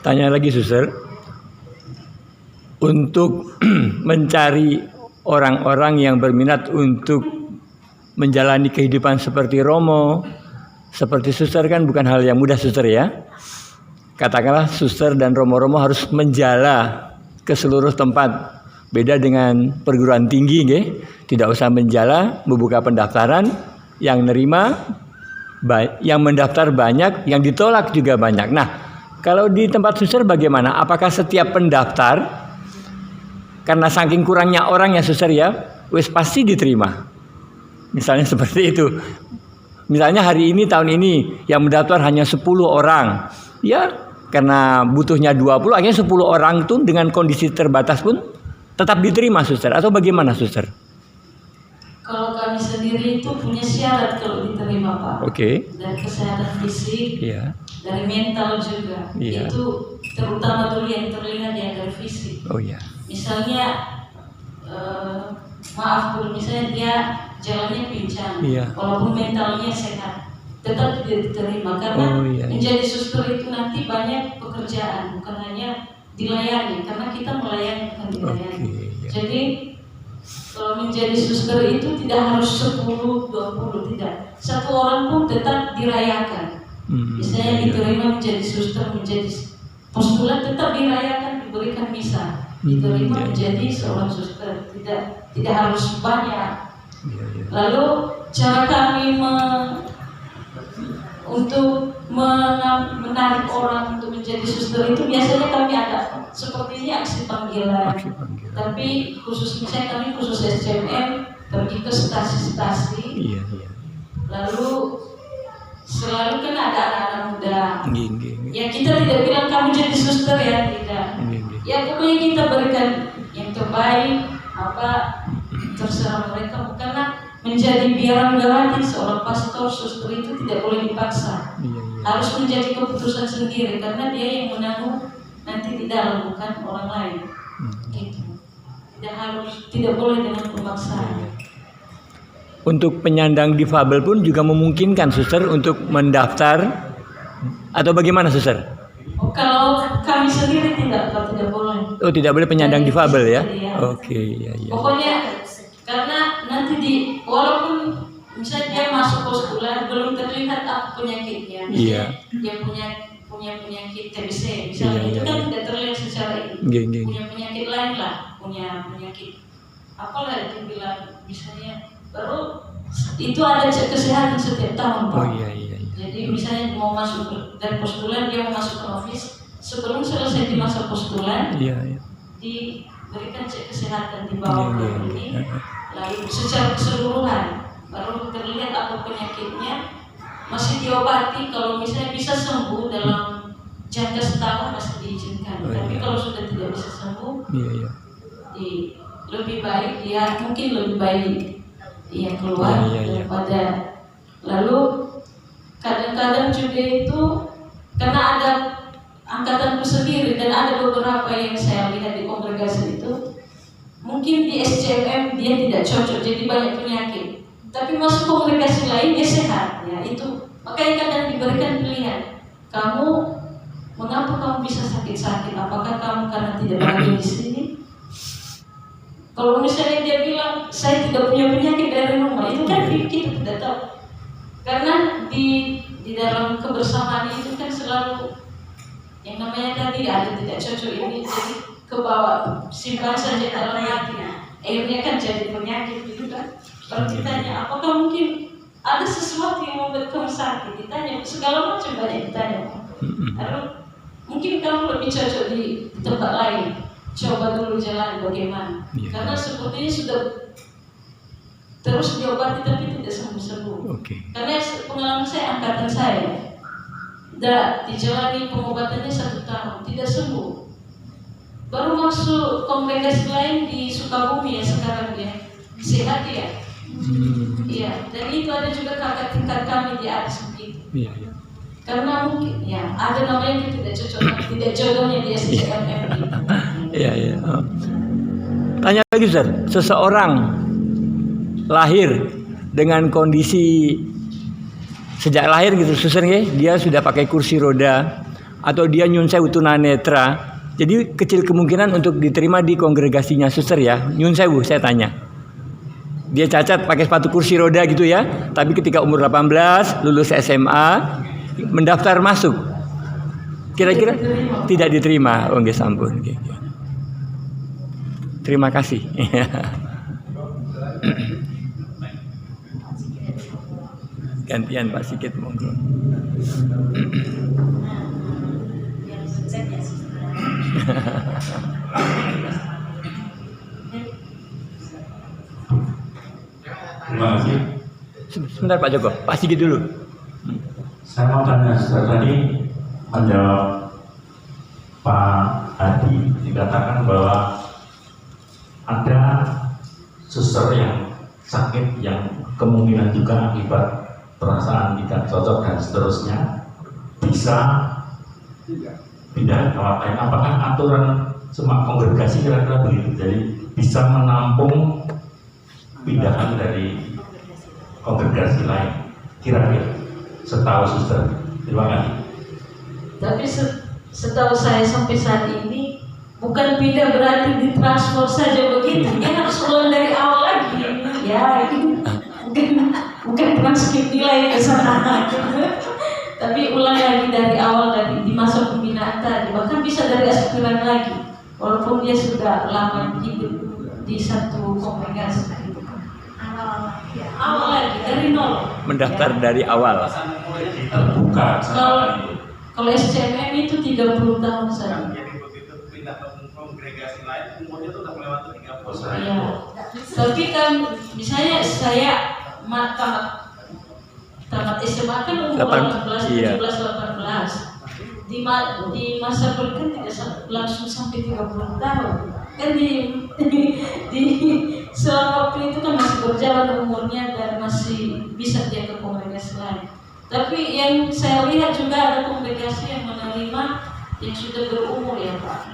Tanya lagi, suster. Untuk mencari orang-orang yang berminat untuk menjalani kehidupan seperti Romo, seperti suster kan bukan hal yang mudah, suster ya. Katakanlah suster dan Romo-Romo harus menjala ke seluruh tempat. Beda dengan perguruan tinggi, nggih. Tidak usah menjala, membuka pendaftaran, yang nerima, yang mendaftar banyak, yang ditolak juga banyak. Nah, kalau di tempat suster bagaimana? Apakah setiap pendaftar, karena saking kurangnya orang ya suster ya, wis pasti diterima? Misalnya seperti itu. Misalnya hari ini, tahun ini, yang mendaftar hanya 10 orang. Ya, karena butuhnya 20, akhirnya 10 orang itu dengan kondisi terbatas pun tetap diterima, suster. Atau bagaimana, suster? Kalau kami sendiri itu punya syarat kalau diterima, Pak. Oke. Dari kesehatan fisik, dari mental juga. Itu terutama dulu yang terlihat ya dari fisik. Oh iya. Misalnya, maaf dulu, misalnya dia jalannya pincang, walaupun mentalnya sehat, tetap tidak diterima karena menjadi suster itu nanti banyak pekerjaan, bukan hanya dilayani, karena kita melayani bukan dilayani. Jadi kalau menjadi suster itu tidak harus 10-20, tidak. Satu orang pun tetap dirayakan. Misalnya diterima menjadi suster, menjadi postulat, tetap dirayakan, diberikan misa, diterima menjadi seorang suster. Tidak harus banyak. Lalu cara kami untuk menarik orang untuk menjadi suster itu biasanya kami ada seperti ini aksi panggilan. Tapi khusus misalnya kami khusus SCMM pergi ke stasi-stasi. Lalu selalu kan ada anak-anak muda. Ya kita tidak bilang kamu jadi suster ya, tidak. Ya pokoknya kita berikan yang terbaik, apa terserah mereka, karena menjadi biarawati seorang pastor suster itu tidak boleh dipaksa. Harus menjadi keputusan sendiri karena dia yang menanggung nanti di dalam, bukan orang lain. Gitu. Tidak boleh dengan pemaksaan. Untuk penyandang difabel pun juga memungkinkan suster untuk mendaftar atau bagaimana, suster? Oh, kalau kami sendiri tidak boleh. Oh, tidak boleh penyandang difabel ya? Oke, ya. Pokoknya karena nanti walaupun misalnya dia masuk postulat belum terlihat apa penyakitnya, dia punya penyakit TBC misalnya, itu kan tidak terlihat secara ini. Punya penyakit lain lah, punya penyakit apalah itu bilang misalnya, baru itu ada cek kesehatan setiap tahun, Pak. Jadi misalnya mau masuk dari postulat, dia mau masuk ke novis, sebelum selesai di masa postulat, diberikan cek kesehatan di bawah ini. Lalu secara keseluruhan baru terlihat apa penyakitnya, masih diobati. Kalau misalnya bisa sembuh dalam jangka setahun masih diizinkan. Tapi kalau sudah tidak bisa sembuh, lebih baik dia mungkin lebih baik dia keluar daripada. Lalu kadang-kadang juga itu karena ada angkatanku sendiri dan ada beberapa yang saya lihat di kongregasi itu, mungkin di SCMM dia tidak cocok, jadi banyak penyakit. Tapi masuk kongregasi lain dia sehat, ya itu. Makanya kadang diberikan pilihan. Mengapa kamu bisa sakit-sakit? Apakah kamu karena tidak bahagia di sini? Kalau misalnya dia bilang saya tidak punya penyakit dari rumah, itu kan kita tidak tahu. Karena di dalam kebersamaan itu kan selalu yang namanya tadi ada tidak cocok ini, jadi ke bawah, simpan saja dalam hati. Akhirnya kan jadi penyakit gitu kan. Kalau ditanya, apakah mungkin ada sesuatu yang membuat kamu sakit? Ditanya, segala macam banyak ditanya. Lalu mungkin kamu lebih cocok di tempat lain. Coba dulu jalan bagaimana. Karena sepertinya sudah terus diobati tapi tidak sembuh-sembuh. Karena pengalaman saya, angkatan saya, dijalani pengobatannya 1 tahun, tidak sembuh. Baru masuk kongregasi lain di Sukabumi ya sekarang dia sehat ya. Dan itu ada juga kakak tingkat kami di atas begitu. Karena mungkin ada namanya yang tidak cocok, tidak jodohnya di SCMM gitu. Tanya lagi, Ustaz. Seseorang lahir dengan kondisi sejak lahir gitu, suster, dia sudah pakai kursi roda, atau dia nyun sewu tunanetra, jadi kecil kemungkinan untuk diterima di kongregasinya suster ya. Nyun sewu saya tanya. Dia cacat pakai sepatu kursi roda gitu ya, tapi ketika umur 18 lulus SMA mendaftar masuk. Kira-kira tidak diterima. Oh nggih sampun. Terima kasih. Gantian Pak Sikit monggo. Terima kasih. Sebentar Pak Joko, Pak Sigit dulu. Saya mau tanya suster tadi menjawab Pak Hadi, dikatakan bahwa ada suster yang sakit yang kemungkinan juga akibat perasaan tidak cocok dan seterusnya bisa pindah ke tempat lain. Apakah aturan semua kongregasi kira-kira begitu? Jadi bisa menampung pindahan dari kongregasi lain, kira-kira setahu suster. Terima kasih. Tapi setahu saya sampai saat ini bukan pindah berarti ditransfer saja begitu. Dia harus ulang dari awal lagi. Ya itu bukan transkip nilai ke sana. Tapi ulang lagi dari awal dari di masa pembinaan tadi. Bahkan bisa dari aspiran lagi. Walaupun dia sudah lama hidup di satu kongregasi. Awal lagi dari nol. Mendaftar dari awal. Terbuka. Kalau SCMM itu 30 tahun saja. Jadi begitu pindah ke kongregasi lain, umurnya tuh udah melewati 30 tahun. Iya. Tapi kan misalnya saya tamat SMA kan umur 18, 17, 18. Di masa kuliah tidak langsung sampai 30 tahun. Kan di selama waktu itu kan masih berjalan umurnya dan masih bisa dia ke kongregasi lain. Tapi yang saya lihat juga ada kongregasi yang menerima yang sudah berumur ya Pak.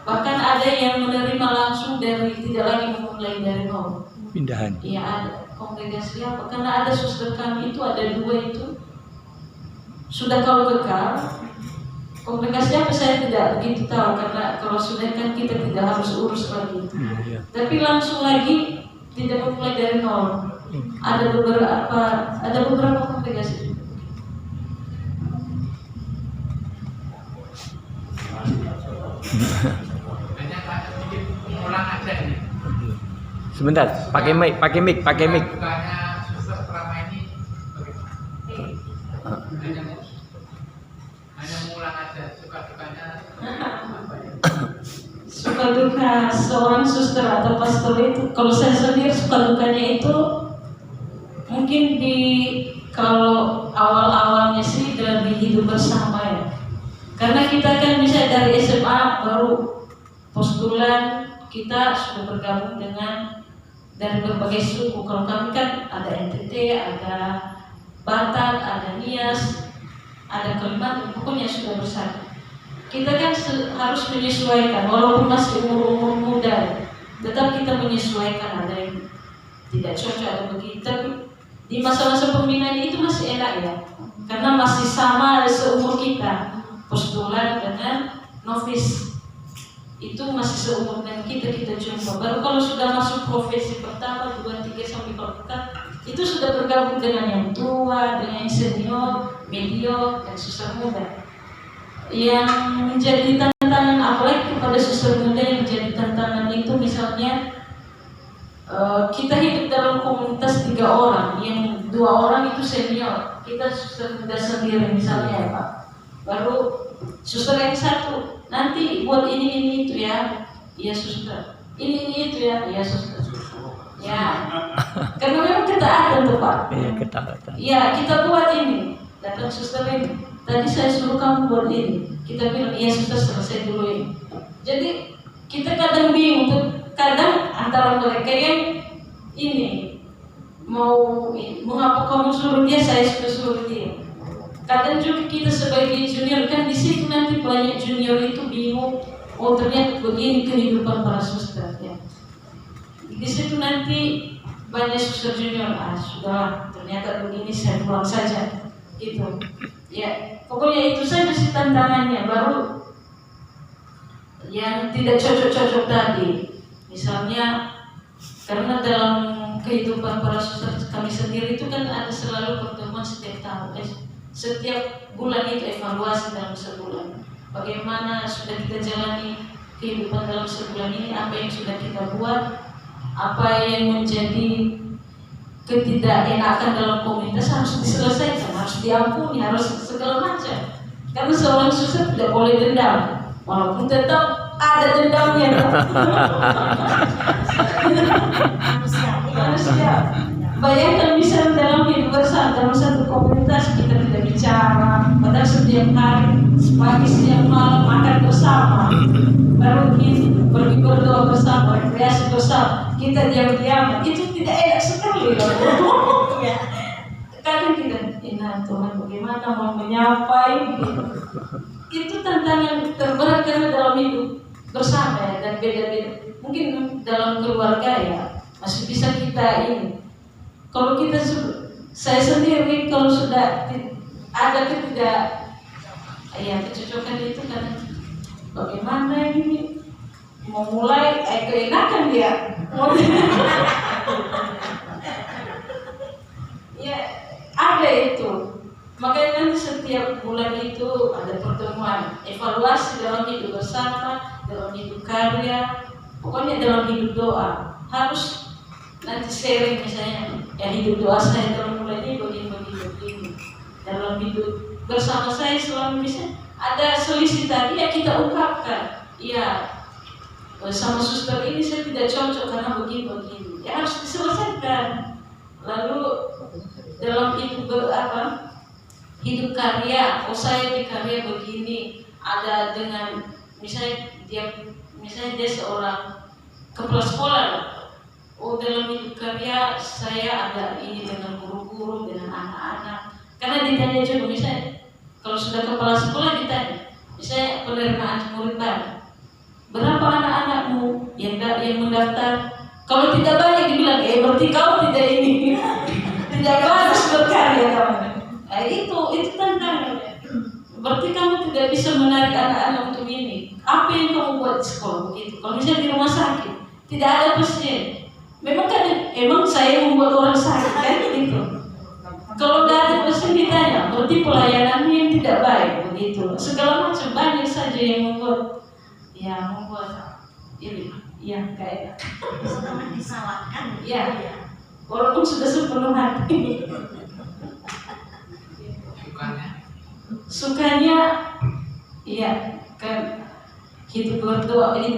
Bahkan ada yang menerima langsung dari tidak lagi memulai dari nol. Pindahan. Iya ada kongregasi apa? Karena ada suster kami itu ada 2 itu sudah kalau kekal. Kongregasi apa saya tidak begitu tahu karena kalau sudah kan kita tidak harus urus lagi. Tapi langsung lagi tidak memulai dari nol. Ada beberapa kongregasi. Hanya sedikit mengulang aja ini. Sebentar, pakai mic. Bukannya suster selama ini hanya mengulang aja suka-sukanya. Suka duka seorang suster atau pastor itu, kalau saya sendiri suka dukanya itu mungkin kalau awal-awalnya sih dari hidup bersama ya. Karena kita kan bisa dari SMA baru postulan kita sudah bergabung dengan dari berbagai suku. Kalau kami kan ada NTT, ada Batak, ada Nias, ada Kalimantan, pokoknya sudah bersatu. Kita kan harus menyesuaikan, walaupun masih umur muda, tetap kita menyesuaikan. Ada yang tidak cocok, ada begitu. Tapi di masa-masa pembinaan itu masih enak ya, karena masih sama seumur kita, postulan dengan novis itu masih seumur dengan kita jumpa. Baru kalau sudah masuk profesi pertama, 2, 3 sampai kalau itu sudah bergabung dengan yang tua, dengan yang senior, medior, dan suster muda. Yang menjadi tantangan apalagi kepada suster muda yang menjadi tantangan itu misalnya kita hidup dalam komunitas 3 orang, yang 2 orang itu senior, kita suster muda sendiri misalnya ya Pak. Baru suster yang 1 nanti buat ini itu ya, iya suster. Ini itu ya, iya suster. Ya, karena memang ketaatan tuh Pak. Iya ketaatan. Iya kita buat ini, datang suster ini. Tadi saya suruh kamu buat ini. Kita bilang iya suster selesai dulu ini. Jadi kita kadang bingung, kadang antara mereka yang ini mau apa kamu suruh dia, saya suruh dia. Kadang juga kita sebagai junior kan di situ nanti banyak junior itu bingung. Oh ternyata begini kehidupan para suster ya. Di situ nanti banyak suster junior, sudah ternyata begini saya pulang saja. gitu. Ya, pokoknya itu saja sih tantangannya. Baru yang tidak cocok-cocok tadi, misalnya karena dalam kehidupan para suster kami sendiri itu kan ada selalu pertemuan setiap tahun, setiap bulan itu evaluasi dalam sebulan. Bagaimana sudah kita jalani kehidupan dalam sebulan ini, apa yang sudah kita buat, apa yang menjadi ketidakenakan dalam komunitas harus diselesaikan, harus diampuni, harus segala macam. Karena seorang suster tidak boleh dendam, walaupun tetap ada dendamnya. Manusia. Bayangkan misalnya dalam hidup bersama dalam satu komunitas kita tidak bicara, padahal setiap hari, pagi, siang, malam makan bersama, baru kita pergi berdoa bersama, rekreasi bersama, kita diam-diam, itu tidak enak sekali loh. Kadang kita, Tuhan bagaimana mau menyapa ini? Itu tantangan terberat karena dalam hidup bersama ya, dan beda-beda. Mungkin dalam keluarga ya masih bisa kita ini. Kalau kita, saya sendiri kalau sudah ada kecocokan itu kan bagaimana ini mau mulai keenakan dia. Ya ada itu. Makanya nanti setiap bulan itu ada pertemuan evaluasi dalam hidup bersama, dalam hidup karya, pokoknya dalam hidup doa harus nanti sharing misalnya hidup doa saya dalam bulan ini begini. Dalam hidup bersama saya selama misalnya ada selisih tadi ya kita ungkapkan, iya sama suster ini saya tidak cocok karena begini ya harus diselesaikan. Lalu dalam hidup hidup karya, saya di karya begini, ada dengan misalnya dia seorang kepala sekolah, dalam hidup karya saya ada ini dengan guru-guru, dengan anak-anak. Karena ditanya juga misalnya kalau sudah kepala sekolah ditanya, misalnya penerimaan murid baru, berapa anak-anakmu yang mendaftar? Kalau tidak banyak dibilang, berarti kau tidak ini, tidak bagus berkarya kamu. Itu tantangan. Berarti kamu tidak bisa menarik anak-anak untuk ini. Apa yang kamu buat di sekolah begitu? Kalau misalnya di rumah sakit tidak ada pasien, emang saya membuat orang sakit kan gitu. Kalau tidak ada pasien ditanya, berarti pelayanannya yang tidak baik begitu. Segala macam banyak saja yang membuat ini, kayak sangat disalahkan. Walaupun sudah sepenuh hati. Sukanya kan hidup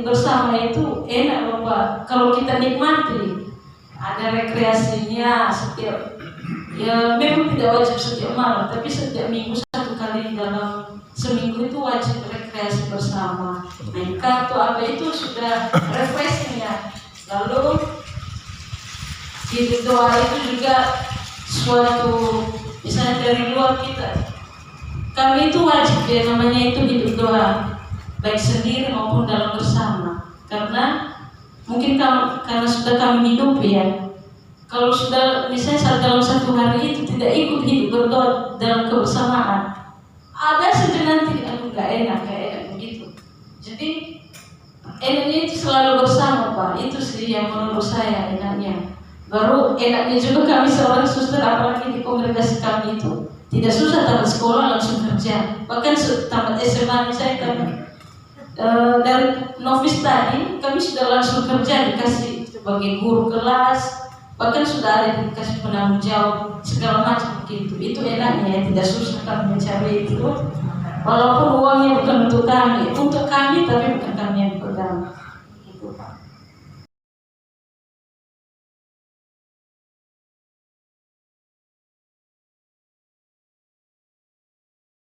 bersama itu enak loh Pak. Kalau kita nikmati, ada rekreasinya setiap, memang tidak wajib setiap malam, tapi setiap minggu 1 kali dalam seminggu itu wajib rekreasi bersama. Main kartu apa itu sudah refreshing ya. Lalu hidup doa itu juga suatu, misalnya dari luar kita, kami itu wajib namanya itu hidup doa, baik sendiri maupun dalam bersama. Karena mungkin karena sudah kami hidup kalau sudah misalnya dalam 1 hari itu tidak ikut hidup berdoa dalam kebersamaan, ada saja nanti nggak enak begitu. Jadi enaknya itu selalu bersama Pak, itu sih yang menurut saya enaknya. Baru enaknya juga kami seorang suster, apalagi di kongregasi kami itu tidak susah tamat sekolah langsung kerja. Bahkan tamat SMA misalnya kami dari novis tadi kami sudah langsung kerja, dikasih sebagai guru kelas, bahkan sudah ada dikasih penanggung jawab segala macam begitu. Itu enaknya tidak susah kami mencari itu. Walaupun uangnya bukan untuk kami tapi bukan kami yang pegang. Gitu Pak.